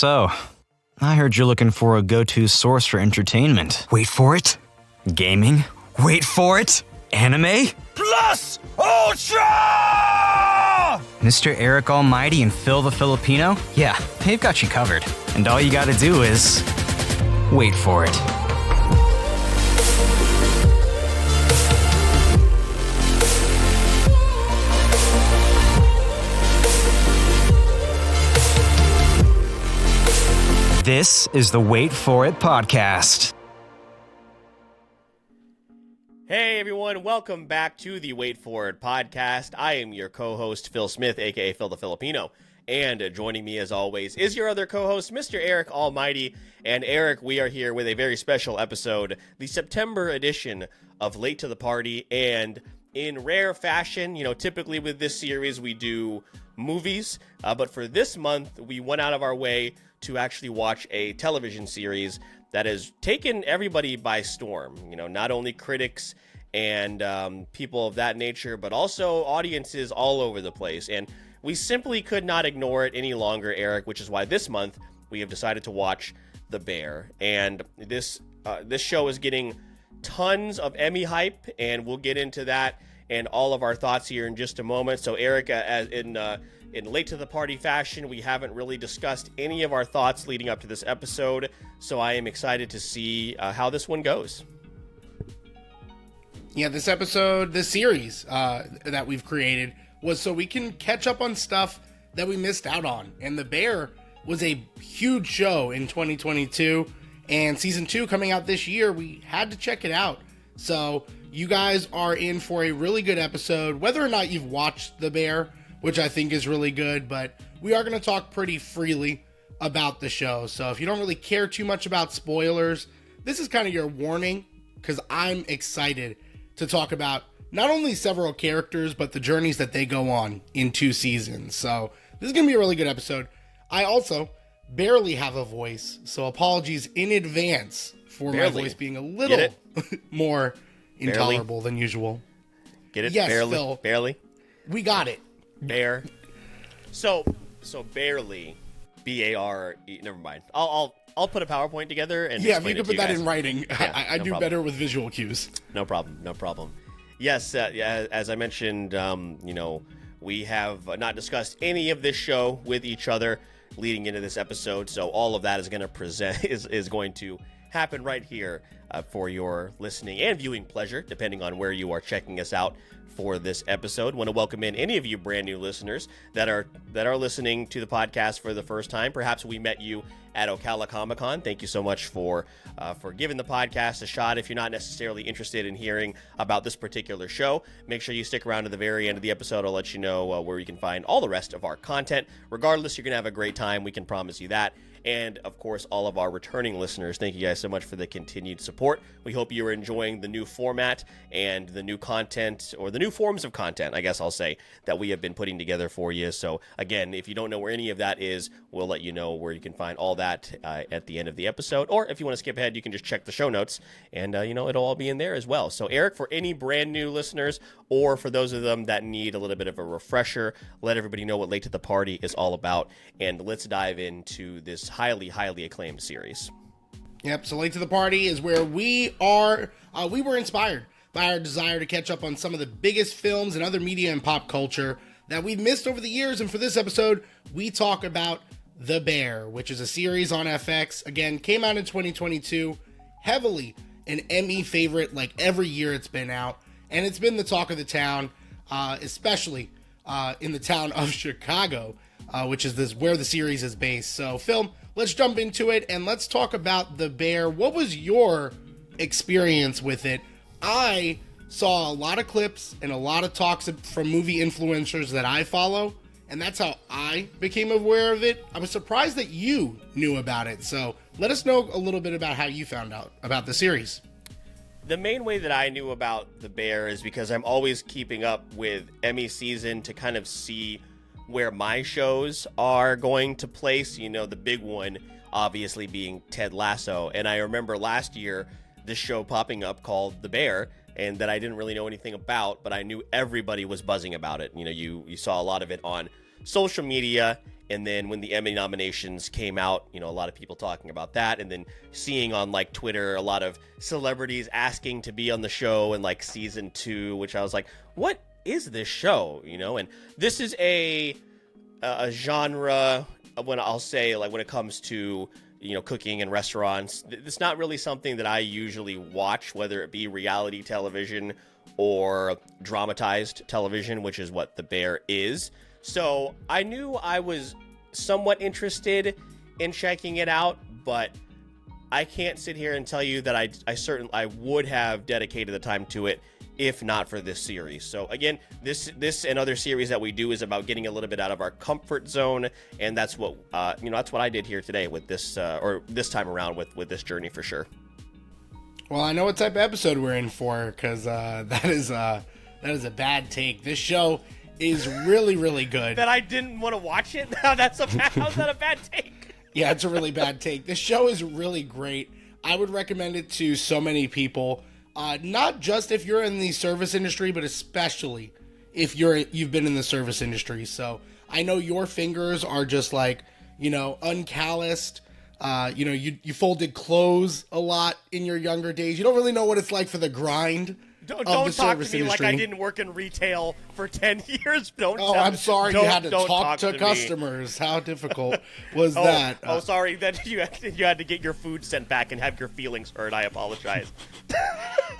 So, I heard you're looking for a go-to source for entertainment. Wait for it. Gaming? Wait for it. Anime? Plus Ultra! Mr. Eric Almighty and Phil the Filipino? Yeah, they've got you covered. And all you gotta do is... wait for it. This is the Wait For It podcast. Hey everyone, welcome back to the Wait For It podcast. I am your co-host Phil Smith, aka Phil the Filipino, and joining me as always is your other co-host, Mr. Eric Almighty. And Eric, we are here with a very special episode, the September edition of Late to the Party. And in rare fashion, typically with this series we do movies, but for this month we went out of our way to actually watch a television series that has taken everybody by storm. Not only critics and people of that nature, but also audiences all over the place. And we simply could not ignore it any longer, Eric, which is why this month we have decided to watch The Bear. And this show is getting tons of Emmy hype, and we'll get into that and all of our thoughts here in just a moment. So Eric, in late to the party fashion, we haven't really discussed any of our thoughts leading up to this episode, so I am excited to see how this one goes. Yeah, this series that we've created was so we can catch up on stuff that we missed out on. And The Bear was a huge show in 2022, and season 2 coming out this year, we had to check it out. So you guys are in for a really good episode, whether or not you've watched The Bear, which I think is really good, but we are going to talk pretty freely about the show. So if you don't really care too much about spoilers, this is kind of your warning, because I'm excited to talk about not only several characters, but the journeys that they go on in 2 seasons. So this is going to be a really good episode. I also barely have a voice, so apologies in advance for my voice being a little more intolerable than usual. Get it? Yes, Barely. Phil. Barely. We got it. Bear. So barely. B-A-R-E. Never mind. I'll put a PowerPoint together and if you could put that in writing, Yeah, I do better with visual cues. No problem. Yes, as I mentioned, we have not discussed any of this show with each other leading into this episode, so all of that is going to is going to happen right here for your listening and viewing pleasure, depending on where you are checking us out for this episode. Want to welcome in any of you brand new listeners that are listening to the podcast for the first time. Perhaps we met you at Ocala Comic Con. Thank you so much for giving the podcast a shot. If you're not necessarily interested in hearing about this particular show, make sure you stick around to the very end of the episode. I'll let you know where you can find all the rest of our content. Regardless, you're going to have a great time. We can promise you that. And, of course, all of our returning listeners, thank you guys so much for the continued support. We hope you are enjoying the new format and the new content, or the new forms of content, I guess I'll say, that we have been putting together for you. So, again, if you don't know where any of that is, we'll let you know where you can find all that at the end of the episode. Or if you want to skip ahead, you can just check the show notes, and, it'll all be in there as well. So, Eric, for any brand new listeners, or for those of them that need a little bit of a refresher, let everybody know what Late to the Party is all about, and let's dive into this highly acclaimed series. Yep, so Late to the Party is where we were inspired by our desire to catch up on some of the biggest films and other media and pop culture that we've missed over the years. And for this episode, we talk about The Bear, which is a series on FX. Again, came out in 2022, heavily an Emmy favorite like every year it's been out. And it's been the talk of the town, especially in the town of Chicago, which is where the series is based. So, Phil, let's jump into it and let's talk about The Bear. What was your experience with it? I saw a lot of clips and a lot of talks from movie influencers that I follow, and that's how I became aware of it. I was surprised that you knew about it. So let us know a little bit about how you found out about the series. The main way that I knew about The Bear is because I'm always keeping up with Emmy season to kind of see where my shows are going to place. The big one obviously being Ted Lasso. And I remember last year this show popping up called The Bear, and that I didn't really know anything about, but I knew everybody was buzzing about it. You saw a lot of it on social media, And then when the Emmy nominations came out, a lot of people talking about that, and then seeing on like Twitter a lot of celebrities asking to be on the show in like season 2, which I was like, what is this show? And this is a genre, when I'll say, like, when it comes to cooking and restaurants, it's not really something that I usually watch, whether it be reality television or dramatized television, which is what The Bear is. So I knew I was somewhat interested in checking it out, but I can't sit here and tell you that I would have dedicated the time to it if not for this series. So again, this and other series that we do is about getting a little bit out of our comfort zone, and that's what that's what I did here today with this or this time around with this journey for sure. Well, I know what type of episode we're in for, because that is a bad take. This show is really, really good. That I didn't want to watch it? How's that a bad take? Yeah, it's a really bad take. This show is really great. I would recommend it to so many people. Not just if you're in the service industry, but especially if you've been in the service industry. So I know your fingers are just like, uncalloused. You folded clothes a lot in your younger days. You don't really know what it's like for the grind. Don't talk to me industry. Like I didn't work in retail for 10 years. I'm sorry you had to talk to customers. How difficult was that? Sorry that you had to get your food sent back and have your feelings hurt. I apologize.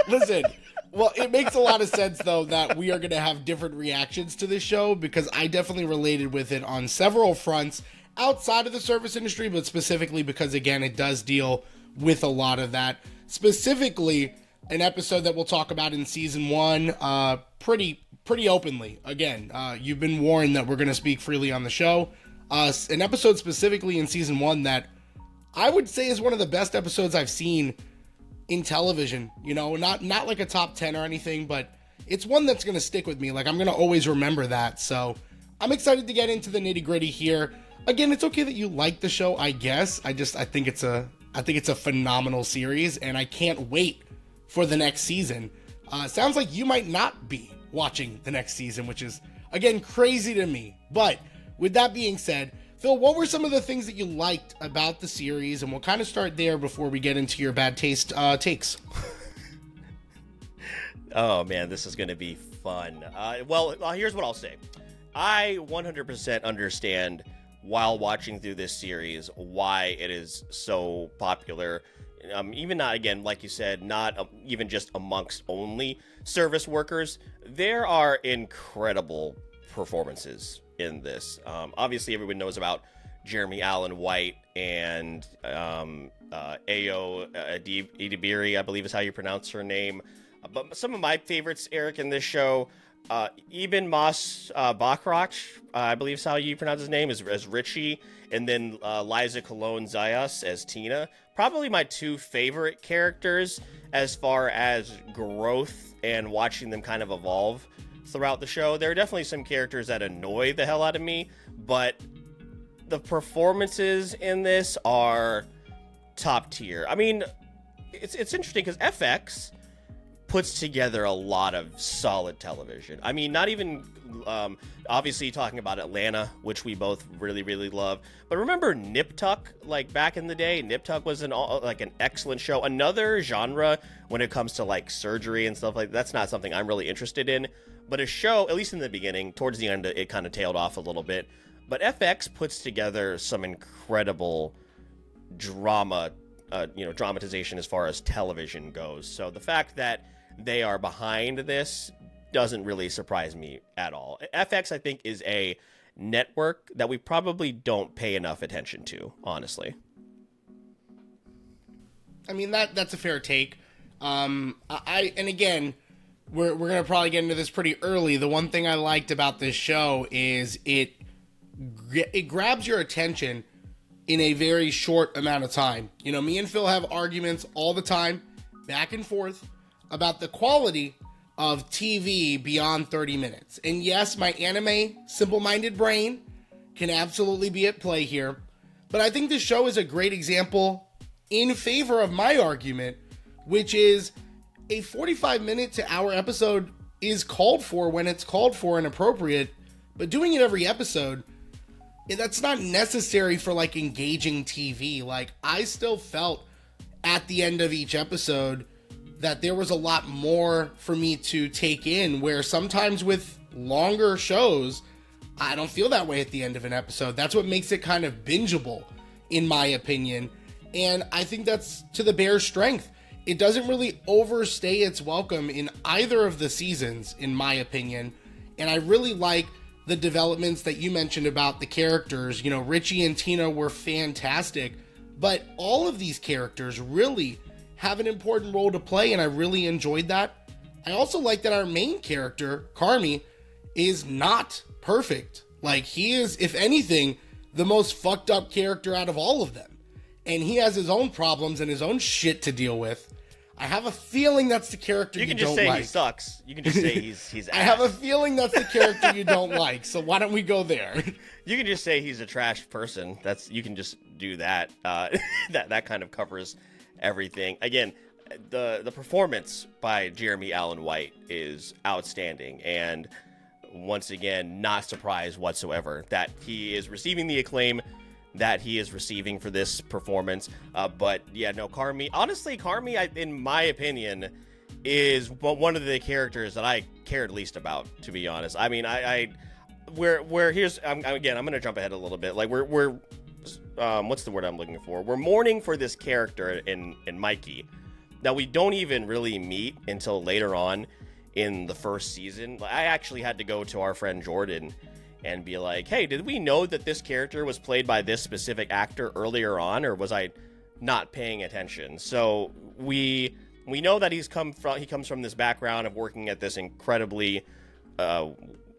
Listen, well, it makes a lot of sense, though, that we are going to have different reactions to this show, because I definitely related with it on several fronts outside of the service industry, but specifically because, again, it does deal with a lot of that. Specifically, an episode that we'll talk about in season 1 pretty openly. Again, you've been warned that we're going to speak freely on the show. An episode specifically in season 1 that I would say is one of the best episodes I've seen in television. Not like a top 10 or anything, but it's one that's going to stick with me. Like, I'm going to always remember that. So I'm excited to get into the nitty gritty here. Again, it's okay that you like the show, I guess. I think it's a phenomenal series, and I can't wait for the next season. Sounds like you might not be watching the next season, which is, again, crazy to me. But with that being said, Phil, what were some of the things that you liked about the series? And we'll kind of start there before we get into your bad taste takes. Oh, man, this is going to be fun. Well, here's what I'll say. I 100% understand, while watching through this series, why it is so popular. Even not, again, like you said, not even just amongst only service workers. There are incredible performances in this. Obviously, everyone knows about Jeremy Allen White and Ayo Edebiri, I believe is how you pronounce her name. But some of my favorites, Eric, in this show, Eben Moss Bachrach, I believe is how you pronounce his name, as Richie, and then Liza Colon Zayas as Tina. Probably my two favorite characters as far as growth and watching them kind of evolve throughout the show. There are definitely some characters that annoy the hell out of me, but the performances in this are top tier. I mean, it's interesting because FX puts together a lot of solid television. I mean, not even obviously talking about Atlanta, which we both really, really love. But remember Nip Tuck? Like back in the day, Nip Tuck was an excellent show. Another genre when it comes to like surgery and stuff like that. That's not something I'm really interested in. But a show, at least in the beginning, towards the end, it kind of tailed off a little bit. But FX puts together some incredible dramatization as far as television goes. So the fact that they are behind this doesn't really surprise me at all. FX, I think, is a network that we probably don't pay enough attention to, honestly. I mean, that's a fair take. And again, we're gonna probably get into this pretty early. The one thing I liked about this show is it grabs your attention in a very short amount of time. Me and Phil have arguments all the time, back and forth, about the quality of TV beyond 30 minutes. And yes, my anime, simple-minded brain can absolutely be at play here. But I think this show is a great example in favor of my argument, which is a 45-minute to hour episode is called for when it's called for and appropriate. But doing it every episode, that's not necessary for like engaging TV. Like, I still felt at the end of each episode that there was a lot more for me to take in, where sometimes with longer shows, I don't feel that way at the end of an episode. That's what makes it kind of bingeable, in my opinion. And I think that's to the Bears' strength. It doesn't really overstay its welcome in either of the seasons, in my opinion. And I really like the developments that you mentioned about the characters. You know, Richie and Tina were fantastic, but all of these characters really have an important role to play, and I really enjoyed that. I also like that our main character, Carmi, is not perfect. Like, he is, if anything, the most fucked up character out of all of them. And he has his own problems and his own shit to deal with. I have a feeling that's the character you don't like. You can just say he sucks. You can just say he's ass. I have a feeling that's the character you don't like, so why don't we go there? You can just say he's a trash person. You can just do that. That kind of covers everything. Again, the performance by Jeremy Allen White is outstanding, and once again, not surprised whatsoever that he is receiving the acclaim that he is receiving for this performance. But yeah, no, Carmi, in my opinion, is one of the characters that I cared least about, to be honest. I mean, I'm going to jump ahead a little bit. Like, we're what's the word I'm looking for? We're mourning for this character in Mikey that we don't even really meet until later on in the first season. I actually had to go to our friend Jordan and be like, hey, did we know that this character was played by this specific actor earlier on, or was I not paying attention? So we know that he comes from this background of working at this incredibly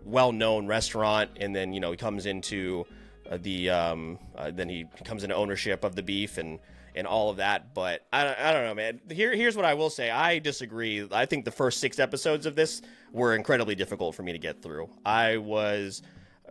well-known restaurant, and then, you know, he comes into then he comes into ownership of the beef and all of that. But I don't know, man. Here's what I will say. I disagree. I think the first 6 episodes of this were incredibly difficult for me to get through. I was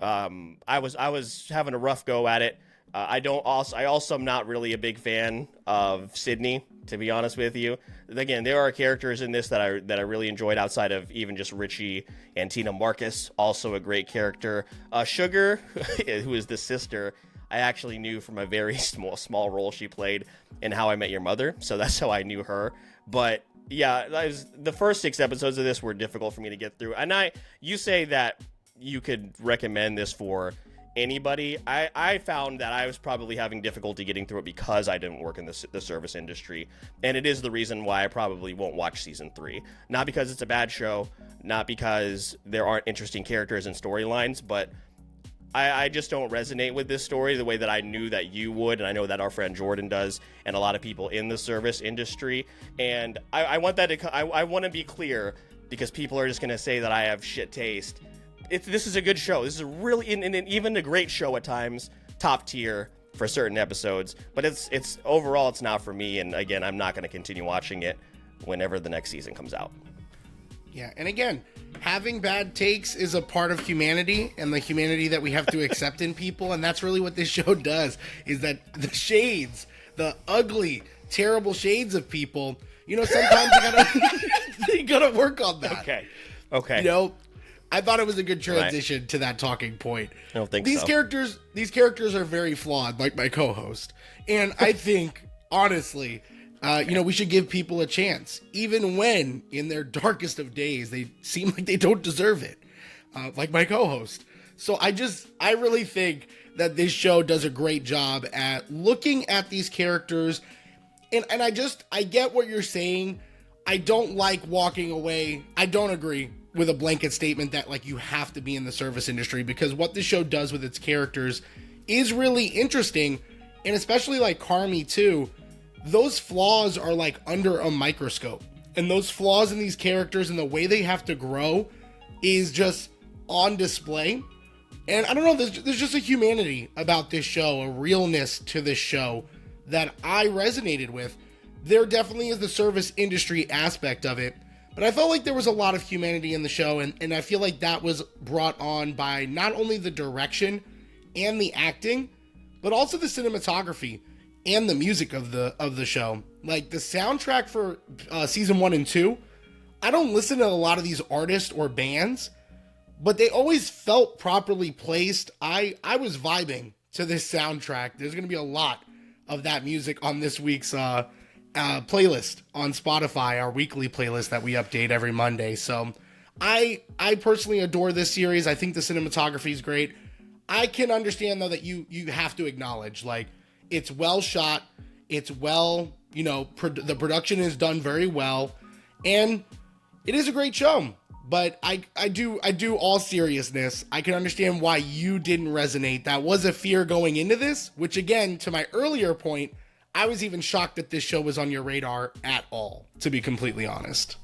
having a rough go at it. I also am not really a big fan of Sydney, to be honest with you. Again, there are characters in this that I really enjoyed outside of even just Richie and Tina Marcus, also a great character. Sugar, who is the sister, I actually knew from a very small role she played in How I Met Your Mother, so that's how I knew her. But yeah, the first 6 episodes of this were difficult for me to get through. And you say that you could recommend this for anybody. I found that I was probably having difficulty getting through it because I didn't work in the service industry, and it is the reason why I probably won't watch season 3. Not because it's a bad show, not because there aren't interesting characters and storylines, but I just don't resonate with this story the way that I knew that you would, and I know that our friend Jordan does, and a lot of people in the service industry. And I want to be clear, because people are just going to say that I have shit taste. This is a good show. This is really, even a great show at times, top tier for certain episodes. But it's overall, it's not for me. And again, I'm not going to continue watching it whenever the next season comes out. Yeah, and again, having bad takes is a part of humanity, and the humanity that we have to accept in people. And that's really what this show does, is that the shades, the ugly, terrible shades of people, you know, sometimes you gotta work on that. Okay. You know, I thought it was a good transition to that talking point. I don't think these so. These characters are very flawed, like my co-host. And I think, honestly, we should give people a chance, even when in their darkest of days, they seem like they don't deserve it, like my co-host. So I really think that this show does a great job at looking at these characters. And I get what you're saying. I don't like walking away. I don't agree with a blanket statement that like you have to be in the service industry, because what this show does with its characters is really interesting. And especially like Carmi too, those flaws are like under a microscope, and those flaws in these characters and the way they have to grow is just on display. And I don't know, there's just a humanity about this show, a realness to this show that I resonated with. There definitely is the service industry aspect of it, but I felt like there was a lot of humanity in the show, and I feel like that was brought on by not only the direction and the acting, but also the cinematography and the music of the show. Like the soundtrack for season 1 and 2, I don't listen to a lot of these artists or bands, but they always felt properly placed. I was vibing to this soundtrack. There's going to be a lot of that music on this week's playlist on Spotify, our weekly playlist that we update every Monday. So I personally adore this series. I think the cinematography is great. I can understand, though, that you have to acknowledge, like, it's well shot. It's well, the production is done very well, and it is a great show. But I do all seriousness, I can understand why you didn't resonate. That was a fear going into this, which, again, to my earlier point, I was even shocked that this show was on your radar at all, to be completely honest.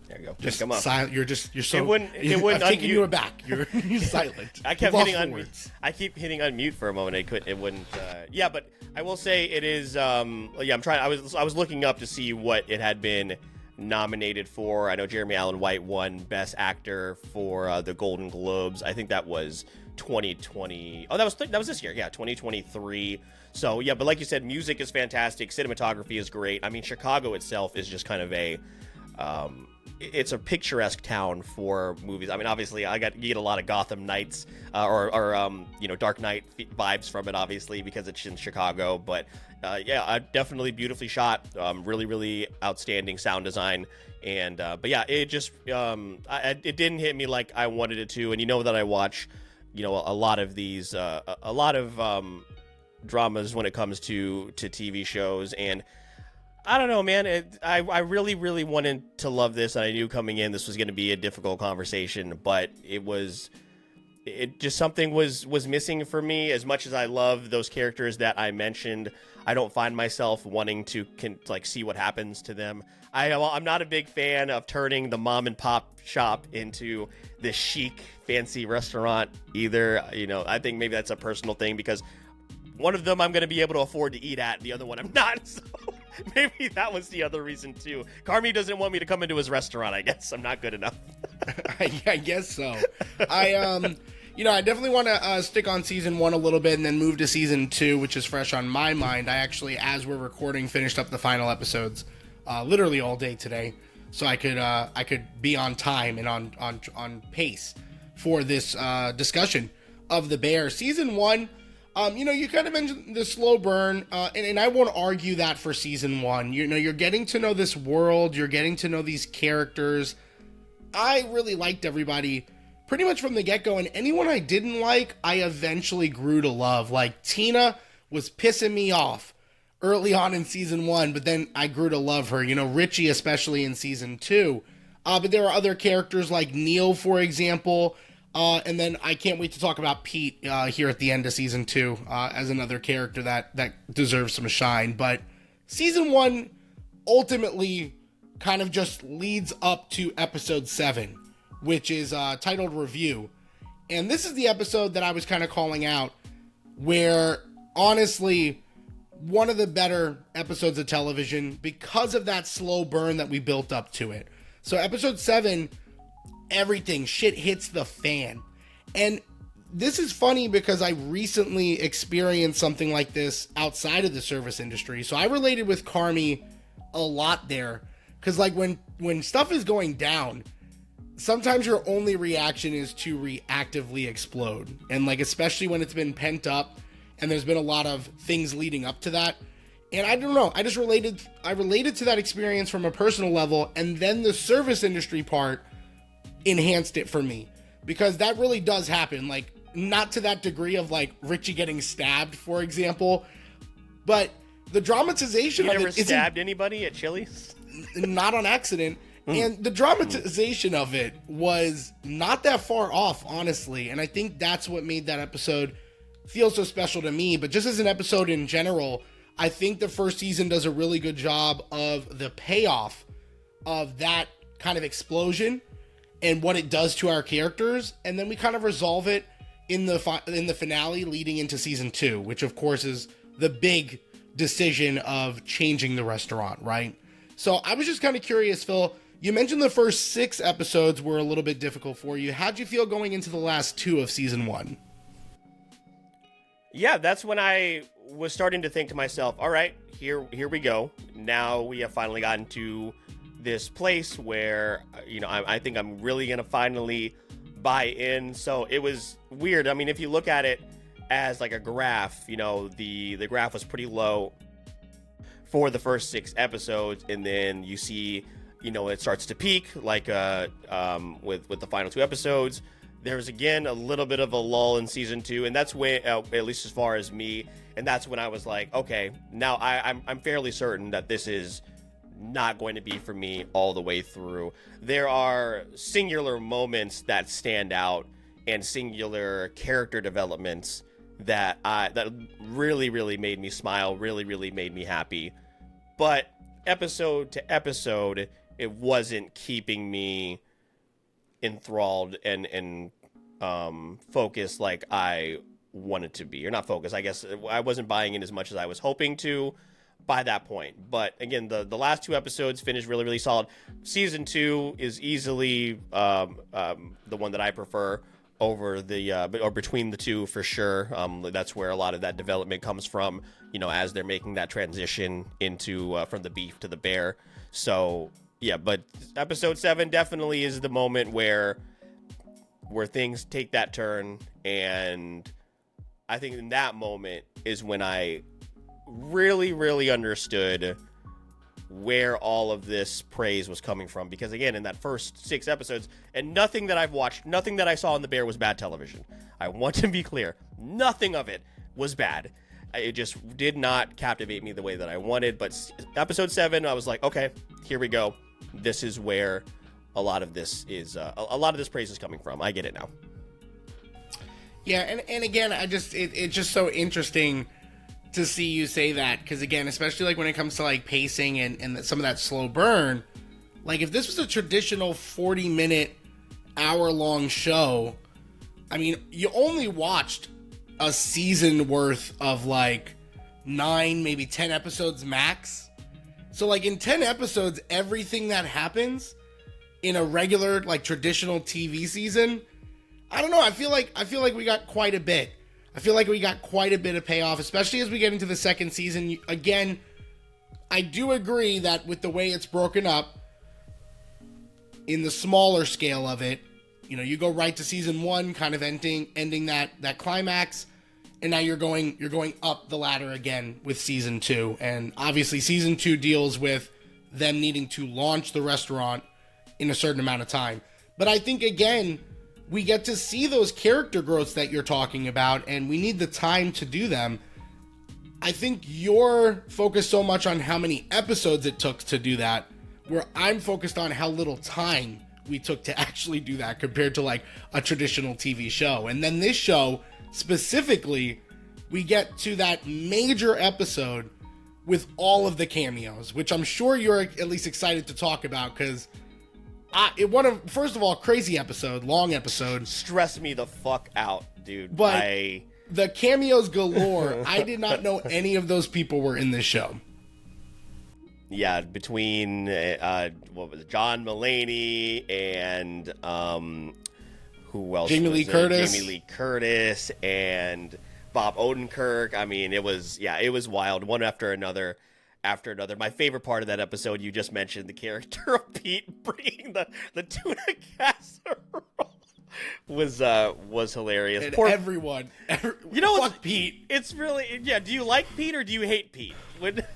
There you go. Just come up. You're so. It wouldn't I'm taking unmute. you aback. You're silent. I kept Lost hitting for unmute. words. I keep hitting unmute for a moment. It wouldn't. Yeah, but I will say it is. I'm trying. I was looking up to see what it had been nominated for. I know Jeremy Allen White won Best Actor for the Golden Globes. I think that was 2020. Oh, that was this year. Yeah, 2023. So yeah, but like you said, music is fantastic. Cinematography is great. I mean, Chicago itself is just kind of a. It's a picturesque town for movies. I mean, obviously, you get a lot of Gotham Knights or Dark Knight vibes from it, obviously, because it's in Chicago. But definitely beautifully shot. Really, really outstanding sound design. And but yeah, it just it didn't hit me like I wanted it to. And you know that I watch, a lot of these, a lot of dramas when it comes to TV shows. And I don't know, man. I really, really wanted to love this, and I knew coming in this was going to be a difficult conversation, but it just something was missing for me. As much as I love those characters that I mentioned, I don't find myself wanting to see what happens to them. I'm not a big fan of turning the mom and pop shop into this chic, fancy restaurant either. I think maybe that's a personal thing because one of them I'm going to be able to afford to eat at, the other one I'm not. So maybe that was the other reason too. Carmi doesn't want me to come into his restaurant, I guess. I'm not good enough. I guess so. I definitely want to stick on season 1 a little bit and then move to season 2, which is fresh on my mind. I actually, as we're recording, finished up the final episodes literally all day today, so I could be on time and on pace for this discussion of The Bear. Season 1, you kind of mentioned the slow burn, and I won't argue that for season 1. You're getting to know this world, you're getting to know these characters. I really liked everybody pretty much from the get-go, and anyone I didn't like, I eventually grew to love. Like, Tina was pissing me off early on in season 1, but then I grew to love her. Richie, especially in season 2. But there are other characters like Neil, for example. And then I can't wait to talk about Pete here at the end of season 2 as another character that deserves some shine. But season 1 ultimately kind of just leads up to episode 7, which is titled Review. And this is the episode that I was kind of calling out, where honestly, one of the better episodes of television because of that slow burn that we built up to it. So episode 7, shit hits the fan. And this is funny because I recently experienced something like this outside of the service industry. So I related with Carmi a lot there. Because like when stuff is going down, sometimes your only reaction is to reactively explode. And like, especially when it's been pent up and there's been a lot of things leading up to that. And I don't know, I related to that experience from a personal level. And then the service industry part enhanced it for me, because that really does happen. Like, not to that degree of like Richie getting stabbed, for example, but the dramatization of it. You never stabbed anybody at Chili's? Not on accident. And the dramatization of it was not that far off, honestly. And I think that's what made that episode feel so special to me. But just as an episode in general, I think the first season does a really good job of the payoff of that kind of explosion and what it does to our characters. And then we kind of resolve it in the finale leading into season 2, which of course is the big decision of changing the restaurant, right? So I was just kind of curious, Phil, you mentioned the first 6 episodes were a little bit difficult for you. How'd you feel going into the last 2 of season 1? Yeah, that's when I was starting to think to myself, all right, here we go. Now we have finally gotten to this place where, I think I'm really going to finally buy in. So it was weird. I mean, if you look at it as like a graph, the graph was pretty low for the first 6 episodes. And then you see, it starts to peak like with the final 2 episodes. There's again a little bit of a lull in season 2, and that's when, at least as far as me, and that's when I was like, okay, now I'm fairly certain that this is not going to be for me all the way through. There are singular moments that stand out and singular character developments that really, really made me smile, really, really made me happy. But episode to episode, it wasn't keeping me enthralled and focused like I wanted to be, or not focused. I guess I wasn't buying in as much as I was hoping to by that point. But again, the last 2 episodes finished really, really solid. Season 2 is easily the one that I prefer over or between the 2 for sure. That's where a lot of that development comes from, as they're making that transition into from the beef to the bear. So yeah, but episode 7 definitely is the moment where things take that turn, and I think in that moment is when I really, really understood where all of this praise was coming from. Because again, in that first 6 episodes, and nothing that I've watched, nothing that I saw on The Bear was bad television. I want to be clear. Nothing of it was bad. It just did not captivate me the way that I wanted. But episode 7, I was like, okay, here we go. This is where a lot of this is, a lot of this praise is coming from. I get it now. Yeah, and again, it's just so interesting to see you say that, because again, especially like when it comes to like pacing and some of that slow burn, like if this was a traditional 40-minute, hour-long show, I mean, you only watched a season worth of like 9, maybe 10 episodes max. So like in 10 episodes, everything that happens in a regular, like traditional TV season, I don't know. I feel like we got quite a bit. I feel like we got quite a bit of payoff, especially as we get into the second season. Again, I do agree that with the way it's broken up in the smaller scale of it, you go right to season 1, kind of ending that climax, and now you're going up the ladder again with season 2. And obviously season 2 deals with them needing to launch the restaurant in a certain amount of time. But I think again, we get to see those character growths that you're talking about, and we need the time to do them. I think you're focused so much on how many episodes it took to do that, where I'm focused on how little time we took to actually do that compared to like a traditional TV show. And then this show specifically, we get to that major episode with all of the cameos, which I'm sure you're at least excited to talk about, because first of all, crazy episode, long episode. Stressed me the fuck out, dude. But the cameos galore, I did not know any of those people were in this show. Yeah, between what was it, John Mulaney and who else? Jamie Lee Curtis. Jamie Lee Curtis and Bob Odenkirk. I mean, it was wild, one after another. My favorite part of that episode, you just mentioned the character of Pete bringing the tuna casserole was hilarious. And Fuck Pete. It's really, yeah. Do you like Pete or do you hate Pete?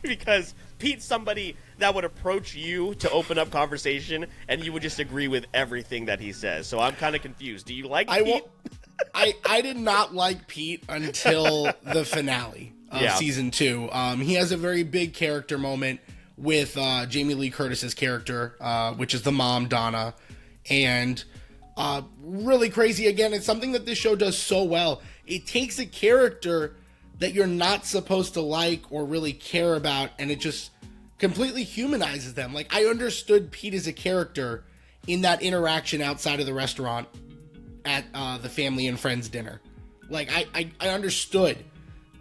Because Pete's somebody that would approach you to open up conversation, and you would just agree with everything that he says. So I'm kind of confused. Do you like Pete? I did not like Pete until the finale of season 2. He has a very big character moment with Jamie Lee Curtis's character, which is the mom, Donna, and really crazy. Again, it's something that this show does so well. It takes a character that you're not supposed to like or really care about, and it just completely humanizes them. Like, I understood Pete as a character in that interaction outside of the restaurant at the family and friends dinner. Like, I understood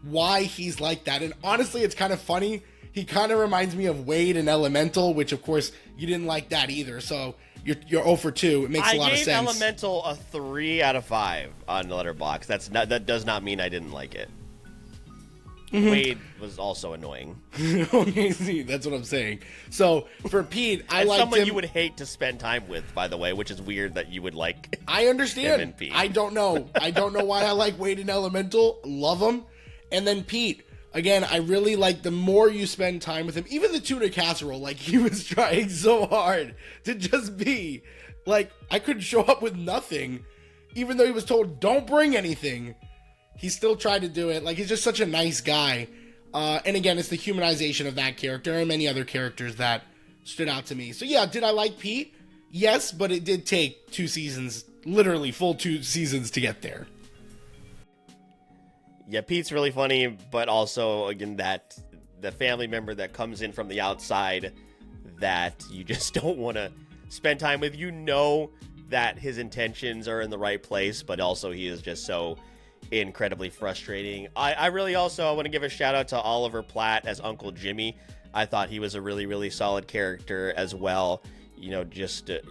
why he's like that. And honestly, it's kind of funny. He kind of reminds me of Wade in Elemental, which of course you didn't like that either. So you're 0 for 2. It makes a lot of sense. I gave Elemental a 3 out of 5 on Letterboxd. That does not mean I didn't like it. Wade was also annoying. Okay, see, that's what I'm saying. So for Pete, I and liked someone him. you would hate to spend time with, by the way, which is weird that you would like. I understand. Him and Pete. I don't know. I don't know why I like Wade and Elemental. Love him. And then Pete, again, I really like the more you spend time with him. Even the tuna casserole, like he was trying so hard to just be like, I couldn't show up with nothing, even though he was told don't bring anything. He still tried to do it. Like, he's just such a nice guy. And again, it's the humanization of that character and many other characters that stood out to me. So yeah, did I like Pete? Yes, but it did take 2 seasons, literally full 2 seasons to get there. Yeah, Pete's really funny, but also, again, that the family member that comes in from the outside that you just don't want to spend time with. You know that his intentions are in the right place, but also he is just so incredibly frustrating. I really also want to give a shout out to Oliver Platt as Uncle Jimmy. I thought he was a really, really solid character as well. You know, just a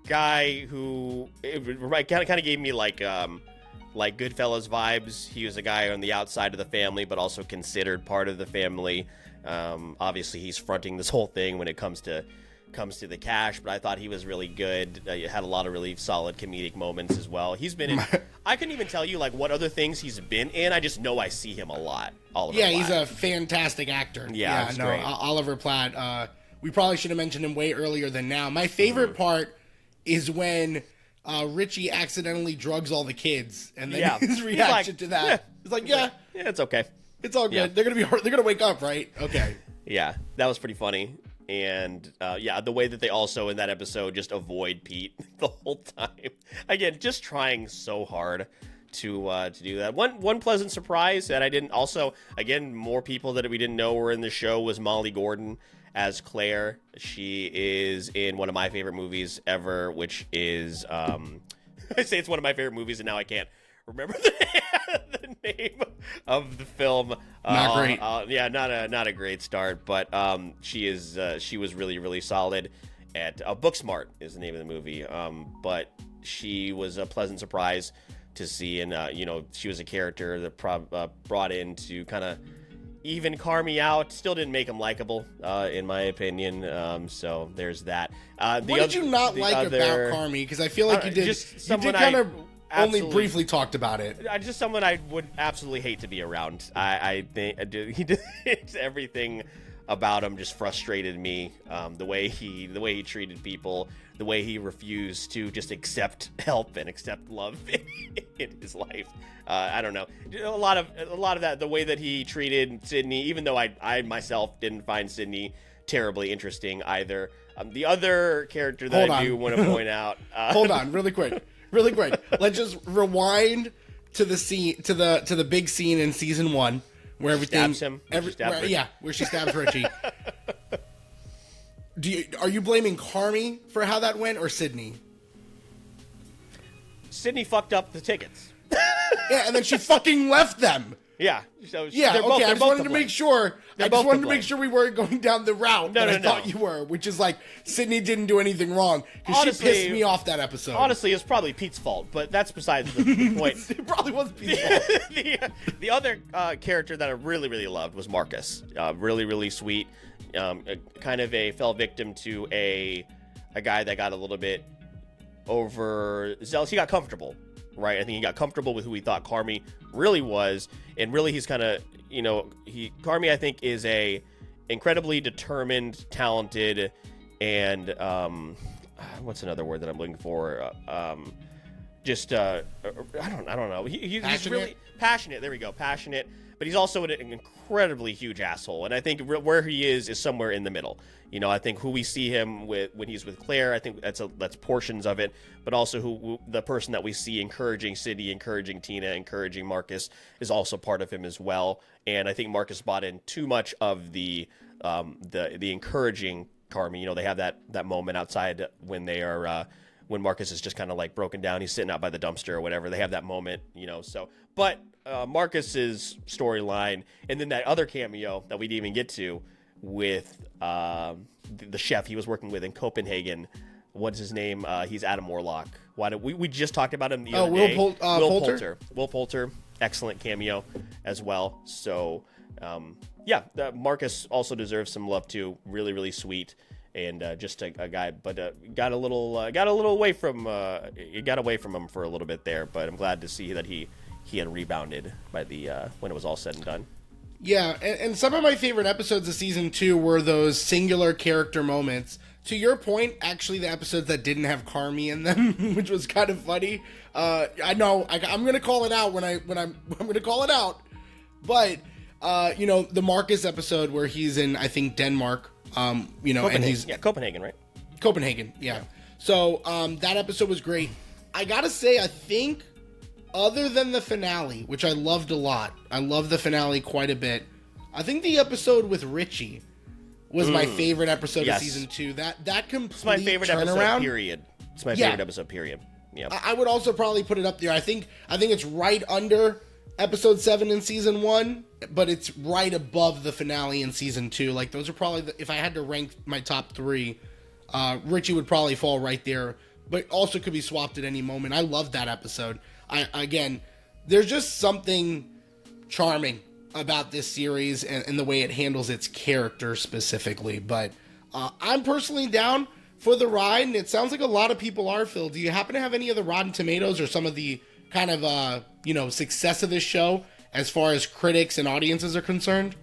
guy who kind of gave me like Goodfellas vibes. He was a guy on the outside of the family, but also considered part of the family. Obviously, he's fronting this whole thing when it comes to the cash, but I thought he was really good. Had a lot of really solid comedic moments as well. He's been in, I couldn't even tell you like what other things he's been in. I just know I see him a lot. Oliver Platt. He's a fantastic actor. Yeah, great. Oliver Platt. We probably should have mentioned him way earlier than now. My favorite part is when Richie accidentally drugs all the kids, and then his reaction to that. He's like, yeah, it's okay. It's all good. Yeah. They're gonna wake up, right? Okay. Yeah, that was pretty funny. And the way that they also in that episode just avoid Pete the whole time. Again, just trying so hard to do that. One pleasant surprise that I didn't also, again, more people that we didn't know were in the show was Molly Gordon as Claire. She is in one of my favorite movies ever, which is I say it's one of my favorite movies, and now I can't remember the name of the film. Not great. Not a great start, but she was really, really solid at Booksmart is the name of the movie. But she was a pleasant surprise to see, and she was a character that brought in to kind of even Carmy out. Still didn't make him likable, in my opinion. So there's that. What did you not like about Carmy? Because I feel like you did. You did kind of only briefly talked about it. Just someone I would absolutely hate to be around. I think he did everything about him just frustrated me. The way he treated people, the way he refused to just accept help and accept love in his life. I don't know. A lot of that, the way that he treated Sydney, even though I myself didn't find Sydney terribly interesting either. The other character that I do want to point out. Hold on, really quick. Let's just rewind to the scene, to the big scene in season 1 where everything stabs him. Where she stabs Richie. Are you blaming Carmy for how that went, or Sydney? Sydney fucked up the tickets. Yeah, and then she fucking left them. Yeah. So I just wanted to make sure. We weren't going down the route that I thought you were, which is like Sydney didn't do anything wrong, because she pissed me off that episode. Honestly, it's probably Pete's fault, but that's besides the point. It probably was Pete's fault. The other character that I really, really loved was Marcus. Really, really sweet. Kind of fell victim to a guy that got a little bit overzealous. He got comfortable. Right, I think he got comfortable with who he thought Carmy really was, and really he's kind of, Carmy I think is a incredibly determined, talented, and what's another word that I'm looking for? I don't know. He's really passionate. There we go, passionate. But he's also an incredibly huge asshole, and I think where he is somewhere in the middle. I think who we see him with when he's with Claire, I think that's portions of it, but also who the person that we see encouraging Sydney, encouraging Tina, encouraging Marcus is also part of him as well. And I think Marcus bought in too much of the encouraging Carmy. They have that moment outside when they are when Marcus is just kind of like broken down. He's sitting out by the dumpster or whatever. They have that moment, So, but Marcus's storyline, and then that other cameo that we didn't even get to with the chef he was working with in Copenhagen. What's his name? He's Adam Warlock. Why did we just talked about him the other day? Poulter. Will Poulter. excellent cameo as well. So, Marcus also deserves some love too. Really, really sweet, and just a guy, but got a little away from it got away from him for a little bit there. But I'm glad to see that he had rebounded by the when it was all said and done. Yeah, and some of my favorite episodes of season 2 were those singular character moments. To your point, actually, the episodes that didn't have Carmi in them, which was kind of funny. I know I'm gonna call it out I'm gonna call it out, but the Marcus episode where he's in, I think, Denmark, and he's Copenhagen, right? Copenhagen, yeah. So that episode was great. I gotta say, I think, other than the finale, which I loved a lot, I love the finale quite a bit. I think the episode with Richie was my favorite episode of season 2. That complete It's my favorite episode. Period. It's my favorite episode. Period. Yeah. I would also probably put it up there. I think it's right under episode 7 in season 1, but it's right above the finale in season 2. Like, those are probably if I had to rank my top 3, Richie would probably fall right there, but also could be swapped at any moment. I love that episode. There's just something charming about this series and the way it handles its character specifically. But I'm personally down for the ride, and it sounds like a lot of people are, Phil. Do you happen to have any of the Rotten Tomatoes or some of the kind of success of this show as far as critics and audiences are concerned?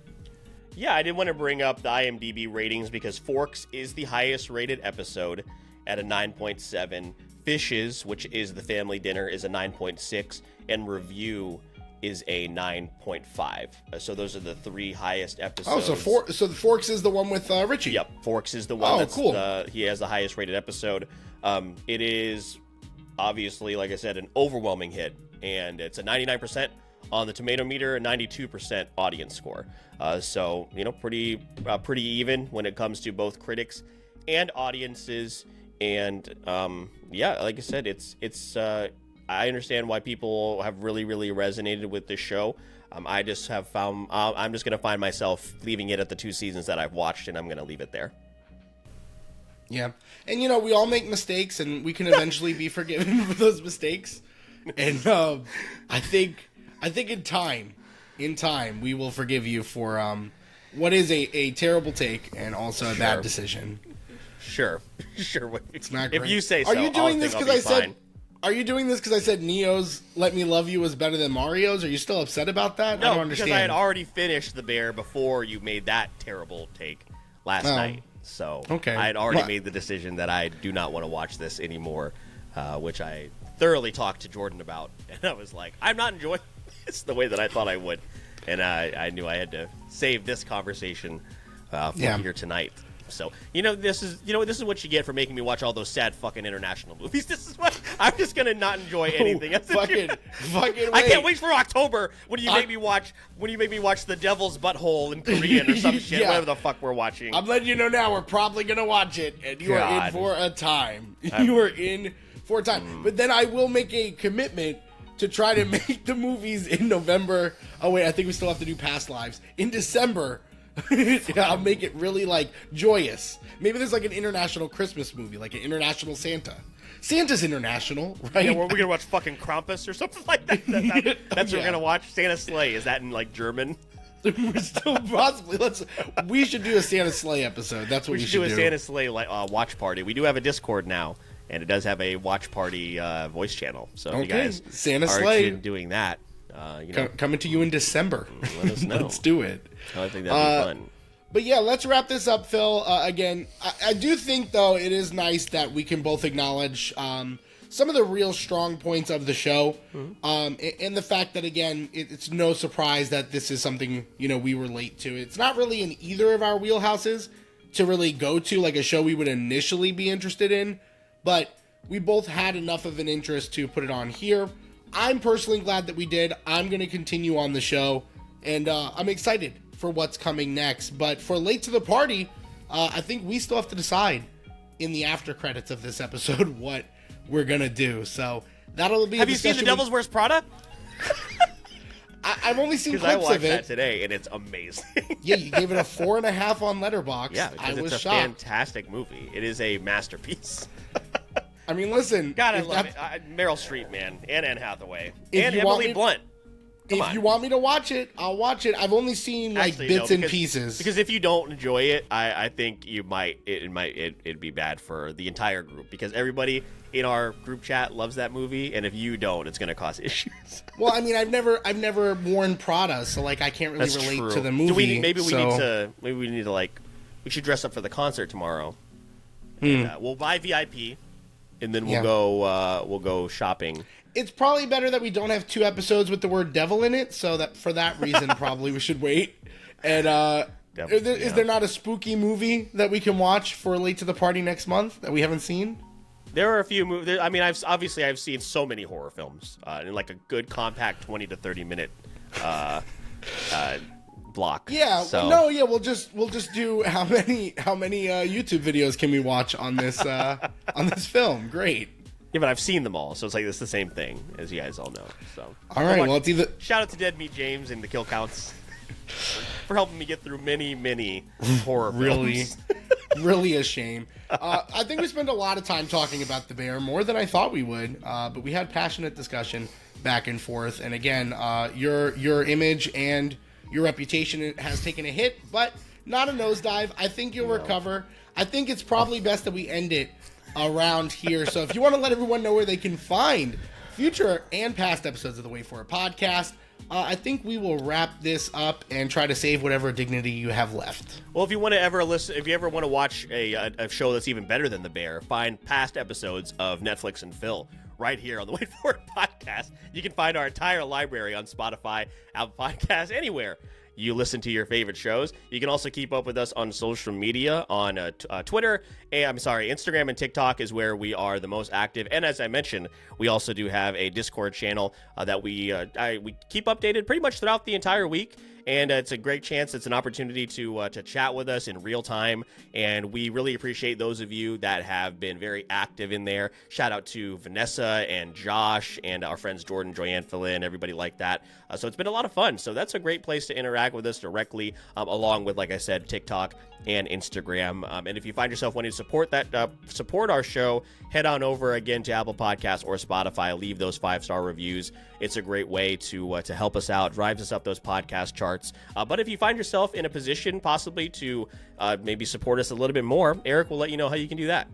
Yeah, I did want to bring up the IMDb ratings because Forks is the highest rated episode at a 9.7. Fishes, which is the family dinner, is a 9.6, and Review is a 9.5. So those are the 3 highest episodes. Oh, so the Forks is the one with Richie. Yep, Forks is the one. Oh, cool. He has the highest rated episode. It is obviously, like I said, an overwhelming hit, and it's a 99% on the tomato meter, a 92% audience score. So pretty even when it comes to both critics and audiences. And like I said, it's I understand why people have really, really resonated with this show. I just have found I'm just gonna find myself leaving it at the 2 seasons that I've watched, and I'm gonna leave it there. Yeah, and we all make mistakes, and we can eventually be forgiven for those mistakes. And I think in time we will forgive you for what is a terrible take and also a bad decision. Sure. It's not great. If you say so. Are you doing this because I said? Are you doing this because I said Neo's "Let Me Love You" was better than Mario's? Are you still upset about that? No, I don't understand. Because I had already finished the bear before you made that terrible take last night. So okay. I had already made the decision that I do not want to watch this anymore, which I thoroughly talked to Jordan about, and I was like, I'm not enjoying this the way that I thought I would, and I knew I had to save this conversation for here tonight. So this is what you get for making me watch all those sad fucking international movies. This is what I'm just gonna not enjoy anything. Fucking wait. I can't wait for October when you make me watch The Devil's Butthole in Korean or some shit, whatever the fuck we're watching. I'm letting you know now. We're probably gonna watch it, and you are in for a time. You are in for a time. But then I will make a commitment to try to make the movies in November. Oh wait, I think we still have to do past lives in December. I'll make it really joyous. Maybe there's an international Christmas movie, like an international Santa. Santa's international, right? Yeah, we're gonna watch fucking Krampus or something like that. That's what we're gonna watch. Santa Sleigh. Is that in German? We're still possibly. We should do a Santa Sleigh episode. That's what we should do. We should do a Santa Sleigh watch party. We do have a Discord now, and it does have a watch party voice channel. So if you guys Santa are Sleigh interested in doing that. Coming to you in December. Let us know. Let's do it. I think that'd be fun. But yeah, let's wrap this up, Phil. Again, I do think, though, it is nice that we can both acknowledge some of the real strong points of the show. And the fact that, again, it's no surprise that this is something, we relate to. It's not really in either of our wheelhouses to really go to, like a show we would initially be interested in. But we both had enough of an interest to put it on here. I'm personally glad that we did. I'm going to continue on the show, and I'm excited for what's coming next. But for Late to the Party, I think we still have to decide in the after credits of this episode what we're going to do. So that'll be Have you seen The Devil's Wears Prada? I've only seen clips I watched of it. that today, and it's amazing. Yeah, you gave it a 4.5 on Letterboxd. Yeah, I was it's a shocked. fantastic movie. It is a masterpiece. I mean, listen. God, I love it. Meryl Streep, man, and Anne Hathaway, If and you want Emily me- Blunt. If you want me to watch it, I'll watch it. I've only seen like Actually, bits no, and pieces. Because if you don't enjoy it, I think it'd be bad for the entire group, because everybody in our group chat loves that movie, and if you don't, it's gonna cause issues. Well, I mean, I've never worn Prada, so like I can't really relate to the movie. Do we need to like, we should dress up for the concert tomorrow. And, we'll buy VIP, and then we'll go shopping. It's probably better that we don't have 2 episodes with the word devil in it, so that for that reason, probably we should wait. And is there not a spooky movie that we can watch for Late to the Party next month that we haven't seen? There are a few movies. I mean, I've seen so many horror films in like a good compact 20 to 30 minute block. Yeah. So. Well, no. Yeah. We'll just do how many YouTube videos can we watch on this on this film? Great. Yeah, but I've seen them all, so it's like it's the same thing, as you guys all know. So, all right, well, it's either shout out to Dead Meat James and the Kill Counts for helping me get through many horror films. Really a shame. I think we spent a lot of time talking about The Bear, more than I thought we would, but we had passionate discussion back and forth. And again, your image and your reputation has taken a hit, but not a nosedive. I think you'll recover. I think it's probably best that we end it around here. So if you want to let everyone know where they can find future and past episodes of the Wait For It podcast, I think we will wrap this up and try to save whatever dignity you have left. Well, if you want to ever watch a show that's even better than The Bear, find past episodes of Netflix and Phil right here on the Wait For It podcast. You can find our entire library on Spotify, Apple Podcasts, anywhere you listen to your favorite shows. You can also keep up with us on social media on Twitter. Instagram and TikTok is where we are the most active. And as I mentioned, we also do have a Discord channel that we keep updated pretty much throughout the entire week. And it's a great chance. It's an opportunity to chat with us in real time. And we really appreciate those of you that have been very active in there. Shout out to Vanessa and Josh and our friends Jordan, Joyanne, Philin, everybody like that. So it's been a lot of fun. So that's a great place to interact with us directly, along with, like I said, TikTok and Instagram. And if you find yourself wanting to support our show, head on over again to Apple Podcasts or Spotify. Leave those 5-star reviews. It's a great way to help us out, drives us up those podcast charts. But if you find yourself in a position possibly to maybe support us a little bit more, Eric will let you know how you can do that.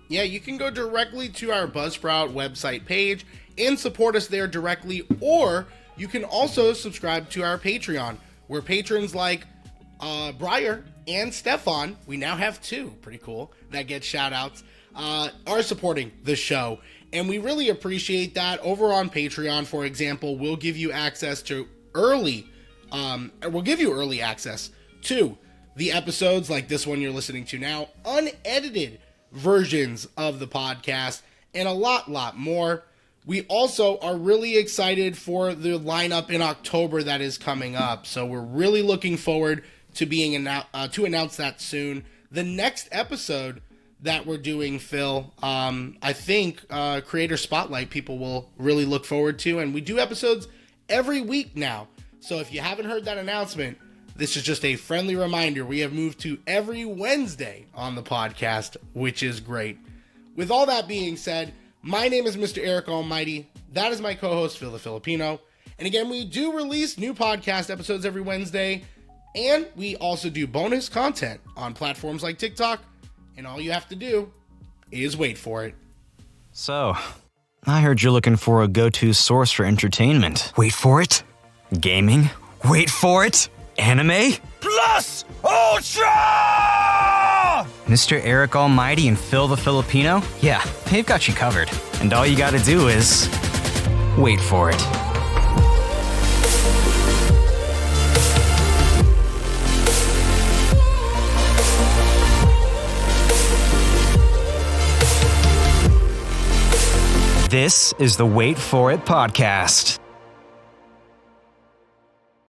Yeah, you can go directly to our Buzzsprout website page and support us there directly, or you can also subscribe to our Patreon, where patrons like Briar and Stefan, we now have 2, pretty cool, that get shout outs, are supporting the show. And we really appreciate that. Over on Patreon, for example, we'll give you access to early access to the episodes like this one you're listening to now, unedited versions of the podcast, and a lot more. We also are really excited for the lineup in October that is coming up. So we're really looking forward to to announce that soon. The next episode that we're doing, Phil, I think Creator Spotlight people will really look forward to. And we do episodes every week now. So if you haven't heard that announcement, this is just a friendly reminder. We have moved to every Wednesday on the podcast, which is great. With all that being said, my name is Mr. Eric Almighty. That is my co-host, Phil the Filipino. And again, we do release new podcast episodes every Wednesday. And we also do bonus content on platforms like TikTok. And all you have to do is wait for it. So, I heard you're looking for a go-to source for entertainment. Wait for it. Gaming? Wait for it. Anime? Plus Ultra! Mr. Eric Almighty and Phil the Filipino? Yeah, they've got you covered. And all you gotta do is wait for it. This is the Wait For It podcast.